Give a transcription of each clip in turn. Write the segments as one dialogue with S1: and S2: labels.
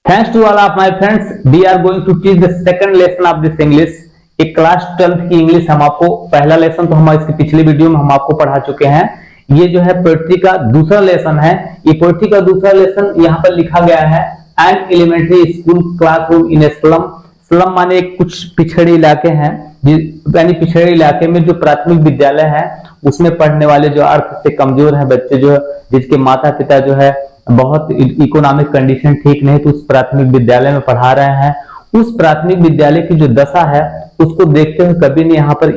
S1: Thanks to all of my friends, we are going to teach the second lesson of this English. एक class 12th की English हम आपको पहला lesson तो हम इसके पिछले वीडियो में हम आपको पढ़ा चुके हैं। ये जो है पोएट्री का दूसरा लेसन है। ये पोएट्री का दूसरा लेसन यहाँ पर लिखा गया है an elementary school classroom in a slum. Slum माने कुछ पिछड़े इलाके हैं, यानी पिछड़े इलाके में जो प्राथमिक विद्यालय है उसमें पढ़ने वाले जो अर्थ से कमजोर है बच्चे, जो जिसके माता पिता जो है बहुत इकोनॉमिक कंडीशन ठीक नहीं, तो उस प्राथमिक विद्यालय में पढ़ा रहे हैं। उस प्राथमिक विद्यालय की जो दशा है उसको देखते हुए कवि ने यहाँ पर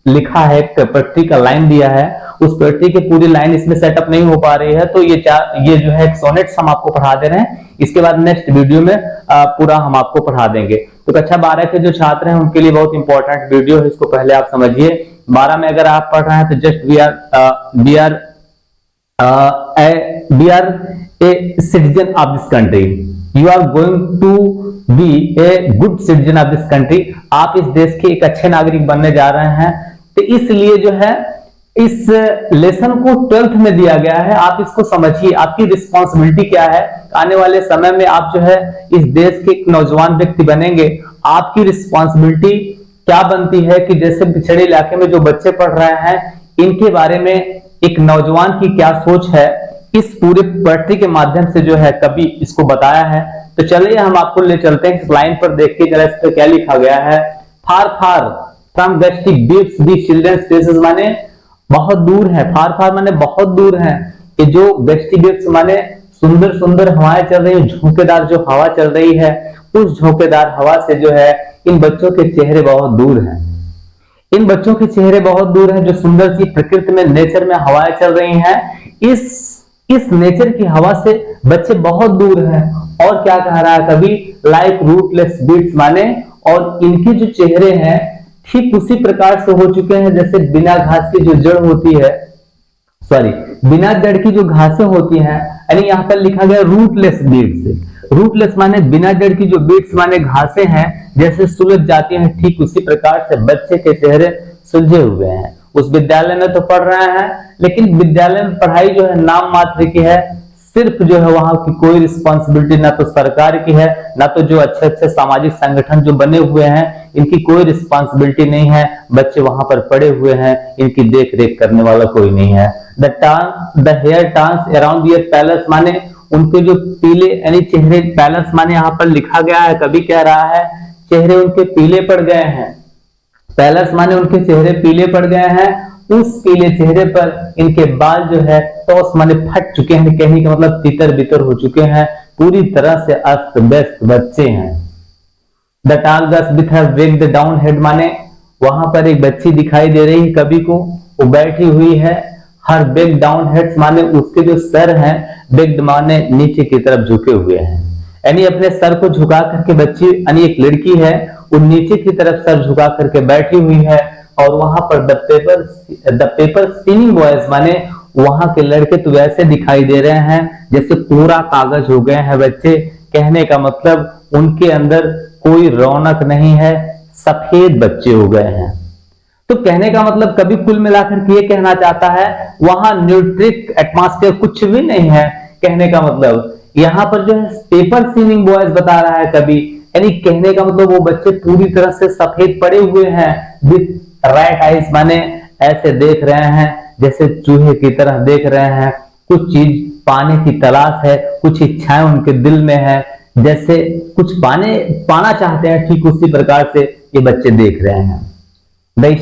S1: लिखा है, पोएट्री का लाइन दिया है। उस पोएट्री की पूरी लाइन इसमें सेटअप नहीं हो पा रही है, तो ये जो है एक सोनेट्स हम आपको पढ़ा दे रहे हैं। इसके बाद नेक्स्ट वीडियो में पूरा हम आपको पढ़ा देंगे। तो कक्षा 12 के जो छात्र हैं उनके लिए बहुत इंपॉर्टेंट वीडियो है, इसको पहले आप समझिए। 12 में अगर आप पढ़ रहे हैं तो just we are a citizen of this country. You are going to be a good citizen of this country. आप इस देश के एक अच्छे नागरिक बनने जा रहे हैं। तो इसलिए जो है इस लेसन को 12th में दिया गया है, आप इसको समझिए। आपकी रिस्पॉन्सिबिलिटी क्या है, आने वाले समय में आप जो है इस देश के एक नौजवान व्यक्ति बनेंगे। आपकी रिस्पॉन्सिबिलिटी क्या बनती है कि जैसे पिछड़े इलाके में जो बच्चे पढ़ रहे हैं इनके बारे में एक नौजवान की क्या सोच है, इस पूरे पोएट्री के माध्यम से जो है कवि इसको बताया है। तो चलिए हम आपको ले चलते हैं, इस लाइन पर देखिए जरा इस पर क्या लिखा गया है। Far far from gusty beats the children's faces माने बहुत दूर है। फार फार माने बहुत दूर है। ये जो गस्टी बीट्स माने सुंदर सुंदर हवाएं चल रही है, झोंकेदार जो हवा चल रही है, उस झोंकेदार हवा से जो है इन बच्चों के चेहरे बहुत दूर हैं। इन बच्चों के चेहरे बहुत दूर हैं। जो सुंदर सी प्रकृति में, नेचर में हवाएं चल रही हैं, इस नेचर की हवा से बच्चे बहुत दूर हैं। और क्या कह रहा है कभी, लाइक रूटलेस बीट्स माने, और इनके जो चेहरे हैं ठीक उसी प्रकार से हो चुके हैं जैसे बिना घास की जो जड़ होती है, बिना जड़ की जो घासें होती हैं। यानी यहाँ पर लिखा गया रूटलेस बीट्स। रूटलेस माने बिना जड़ की जो बीट्स माने घासें हैं जैसे सुलझ जाती हैं, ठीक उसी प्रकार से बच्चे के चेहरे सुलझे हुए हैं। उस विद्यालय में तो पढ़ रहे हैं, लेकिन विद्यालय में पढ़ाई जो है नाम मात्र की है। सिर्फ जो है वहां की कोई रिस्पॉन्सिबिलिटी ना तो सरकार की है, ना तो जो अच्छे अच्छे सामाजिक संगठन जो बने हुए हैं इनकी कोई रिस्पॉन्सिबिलिटी नहीं है। बच्चे वहां पर पड़े हुए हैं, इनकी देख रेख करने वाला कोई नहीं है। द हेयर टांस अराउंड दियर पैलेस माने उनके जो पीले यानी चेहरे, पैलेस माने यहाँ पर लिखा गया है, कभी कह रहा है चेहरे उनके पीले पड़ गए हैं। पैलेस माने उनके चेहरे पीले पड़ गए हैं। उस पीले चेहरे पर इनके बाल जो है टॉस माने फट चुके हैं, कहने का मतलब तितर बितर हो चुके हैं, पूरी तरह से अस्त व्यस्त बच्चे हैं। द टाल girls with her waked down head माने वहां पर एक बच्ची दिखाई दे रही है कवि को, वो बैठी हुई है। हर बेग डाउन हेड्स माने उसके जो सर हैं, बेग्ड माने नीचे की तरफ झुके हुए हैं, यानी अपने सर को झुका करके बच्ची, यानी एक लड़की है, वो नीचे की तरफ सर झुका करके बैठी हुई है। और वहां पर द पेपर स्पिनिंग बॉयज माने वहां के लड़के तो वैसे दिखाई दे रहे हैं जैसे पूरा कागज हो गए हैं बच्चे। कहने का मतलब उनके अंदर कोई रौनक नहीं है, सफेद बच्चे हो गए हैं। तो कहने का मतलब कभी कुल मिलाकर के ये कहना चाहता है वहां न्यूट्रिक एटमॉस्फेयर कुछ भी नहीं है। कहने का मतलब यहाँ पर जो है पेपर स्पिनिंग बॉयज बता रहा है कभी, यानी कहने का मतलब वो बच्चे पूरी तरह से सफेद पड़े हुए हैं। विथ राइट आइज माने ऐसे देख रहे हैं जैसे चूहे की तरह देख रहे हैं, कुछ चीज पाने की तलाश है, कुछ इच्छाएं उनके दिल में है, जैसे कुछ पाना चाहते हैं, ठीक उसी प्रकार से ये बच्चे देख रहे हैं। द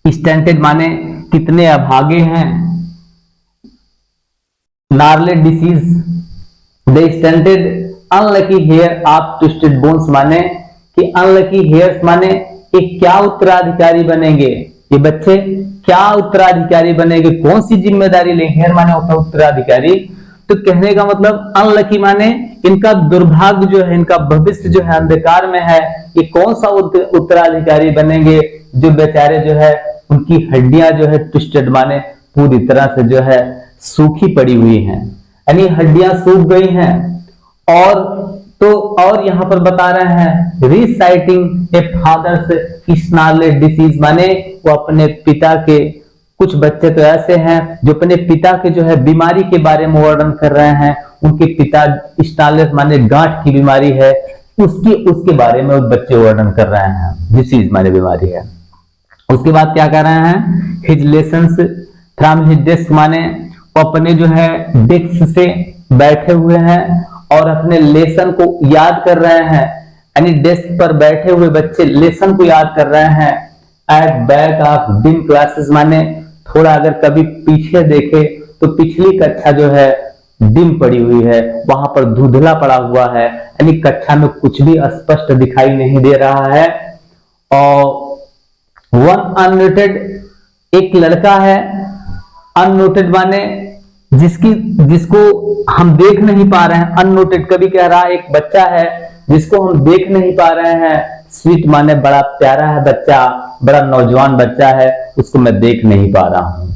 S1: स्टंटेड माने कितने अभागे हैं। Gnarled disease the stunted unlucky heir of twisted bones माने कि अनलकी हेयर्स माने कि क्या उत्तराधिकारी बनेंगे ये बच्चे, क्या उत्तराधिकारी बनेंगे, कौन सी जिम्मेदारी लेंगे। हेयर माने होता है उत्तराधिकारी। तो कहने का मतलब अनलकी माने इनका दुर्भाग्य जो है, इनका भविष्य जो है अंधकार में है। ये कौन सा उत्तराधिकारी बनेंगे जो बेचारे जो है उनकी हड्डियां जो है ट्विस्टेड माने पूरी तरह से जो है सूखी पड़ी हुई हैं, यानी हड्डियां सूख गई हैं। और यहाँ पर बता रहे हैं रिसाइटिंग ए फादर्स स्नार्ले डिसीज माने वो अपने पिता के कुछ बच्चे तो ऐसे हैं जो अपने पिता के जो है बीमारी के बारे में वर्णन कर रहे हैं, उनके पिता स्टाइलिस माने गांठ की बीमारी है, उसके बारे में बच्चे वर्णन कर रहे हैं, डिसीज माने बीमारी है। उसके बाद क्या कर रहे हैं, his lessons from his desk माने अपने जो है डेस्क से बैठे हुए हैं और अपने लेसन को याद कर रहे हैं, यानी डेस्क पर बैठे हुए बच्चे लेसन को याद कर रहे हैं। At back of dim classes माने थोड़ा अगर कभी पीछे देखे तो पिछली कक्षा जो है डिम पड़ी हुई है, वहां पर धुंधला पड़ा हुआ है, यानी कक्षा में कुछ भी स्पष्ट दिखाई नहीं दे रहा है। और वन अननोटेड, एक लड़का है, अननोटेड माने जिसको हम देख नहीं पा रहे हैं। अननोटेड कभी कह रहा है एक बच्चा है जिसको हम देख नहीं पा रहे हैं। स्वीट माने बड़ा प्यारा है बच्चा, बड़ा नौजवान बच्चा है, उसको मैं देख नहीं पा रहा हूं।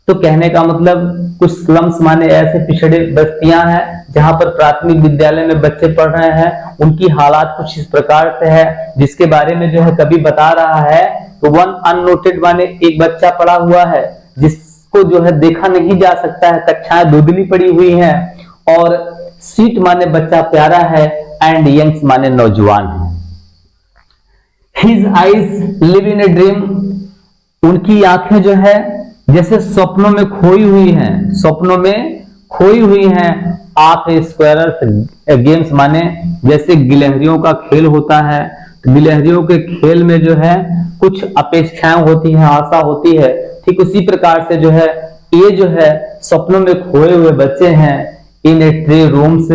S1: तो कहने का मतलब कुछ स्लम्स माने ऐसे पिछड़े बस्तियां हैं जहां पर प्राथमिक विद्यालय में बच्चे पढ़ रहे हैं, उनकी हालात कुछ इस प्रकार से है जिसके बारे में जो है कभी बता रहा है। तो वन अननोटेड माने एक बच्चा पड़ा हुआ है जिसको जो है देखा नहीं जा सकता है, कक्षाएं धुंधली पड़ी हुई हैं। और स्वीट माने बच्चा प्यारा है, एंड यंग्स माने नौजवान है। His eyes live in a dream, उनकी आंखें जो है जैसे स्वप्नों में खोई हुई हैं, स्वप्नों में खोई हुई हैं। आप स्क्वायरर्स गेम्स माने जैसे गिलहरियों का खेल होता है, तो गिलहरियों के खेल में जो है कुछ अपेक्षाएं होती हैं, आशा होती है, ठीक उसी प्रकार से जो है ये जो है सपनों में खोए हुए बच्चे हैं इन ए ट्री रूम्स।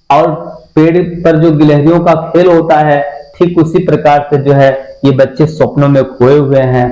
S1: और पेड़ पर जो गिलहरियों का खेल होता है ठीक उसी प्रकार से जो है ये बच्चे स्वप्नों में खोए हुए हैं।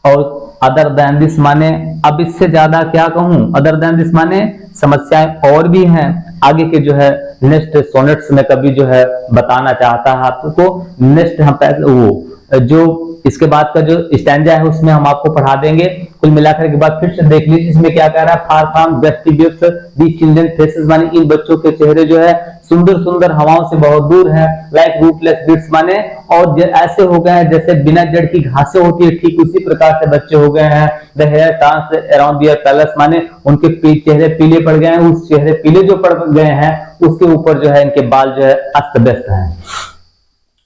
S1: और अदर देन दिस माने, अब इससे ज्यादा क्या कहूं, अदर देन दिस माने समस्याएं और भी हैं, आगे के जो है नेक्स्ट सोनेट्स में कभी जो है बताना चाहता है आपको। नेक्स्ट हम वो जो इसके बाद का जो स्टैंजा है उसमें हम आपको पढ़ा देंगे। कुल मिलाकर के बाद फिर से देख लीजिए इसमें क्या कह रहा है, far from dusty gifts the children faces माने इन बच्चों के चेहरे जो है सुंदर सुंदर हवाओं से बहुत दूर है। लाइक रूटलेस बीट्स माने और ऐसे हो गए हैं जैसे बिना जड़ की घासें होती है, ठीक उसी प्रकार से बच्चे हो गए हैं। The hair dance around their palace माने उनके चेहरे पीले पड़ गए हैं, उस चेहरे पीले जो पड़ गए हैं उसके ऊपर जो है इनके बाल जो है अस्त व्यस्त हैं।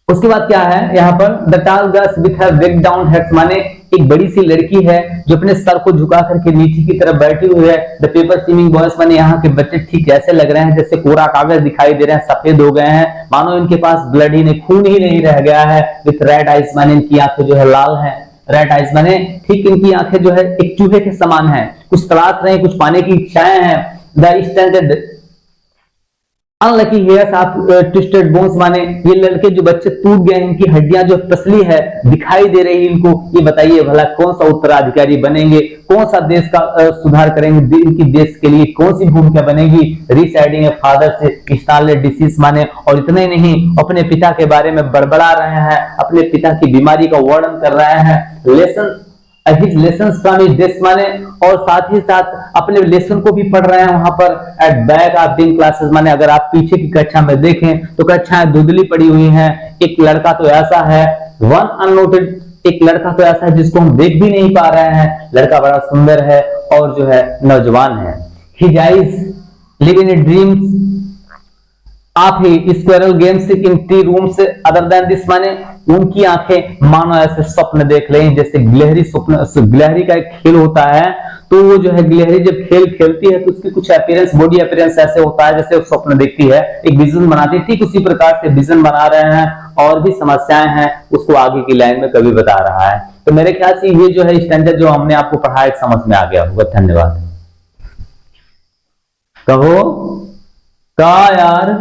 S1: उसके बाद क्या है यहाँ पर, द टाल गर्ल्स विथ हर वेग डाउन हेड्स माने एक बड़ी सी लड़की है जो अपने सर को झुका करके नीचे की तरफ बैठी हुई है। द पेपर स्विमिंग बॉयज माने यहाँ के बच्चे ठीक ऐसे लग रहे हैं जैसे कोरा कागज दिखाई दे रहे हैं, सफेद हो गए हैं, मानो इनके पास ब्लड ही नहीं, खून ही नहीं रह गया है। विथ रेड आइज माने इनकी आंखें जो है लाल है। रेड आइज माने ठीक इनकी आंखें जो है एक चूहे के समान है, कुछ तलाश रहे हैं, कुछ पाने की इच्छाएं हैं। The standard unlucky hairs of twisted bones माने ये लड़के जो बच्चे टूट गए, इनकी हड्डियां जो पसली है दिखाई दे रही है इनको। ये बताइए भला कौन सा उत्तराधिकारी बनेंगे, कौन सा देश का सुधार करेंगे, इनकी देश के लिए कौन सी भूमिका बनेगी। रिसाइडिंग ए फादर से स्टारलेट डिसीज माने और इतने नहीं अपने पिता के बारे में बड़बड़ा रहे हैं, अपने पिता की बीमारी का वर्णन कर रहे हैं। Lesson his lessons from his desk माने और साथ ही साथ अपने लेसन को भी पढ़ रहे हैं वहां पर। At back of dim classes माने अगर आप पीछे की कक्षा में देखें तो कक्षाएं धुंधली पड़ी हुई हैं। एक लड़का तो ऐसा है, वन अननोटेड, एक लड़का तो ऐसा है जिसको हम देख भी नहीं पा रहे हैं, लड़का बड़ा सुंदर है और जो है नौजवान है। His eyes live in dreams आप ही squirrel's games in tree rooms other than this माने उनकी आंखें मानो ऐसे स्वप्न देख रहे हैं जैसे गिलहरी स्वप्न, गिलहरी का एक खेल होता है तो वो जो है गिलहरी जब खेल खेलती है तो उसकी कुछ अपीयरेंस, बॉडी अपीयरेंस ऐसे होता है जैसे स्वप्न देखती है, एक विजन बनाती है, ठीक उसी प्रकार से विजन बना रहे हैं। और भी समस्याएं हैं उसको आगे की लाइन में कभी बता रहा है। तो मेरे ख्याल से ये जो है स्टैंडर्ड जो हमने आपको पढ़ाया समझ में आ गया होगा। धन्यवाद। कहो का यार।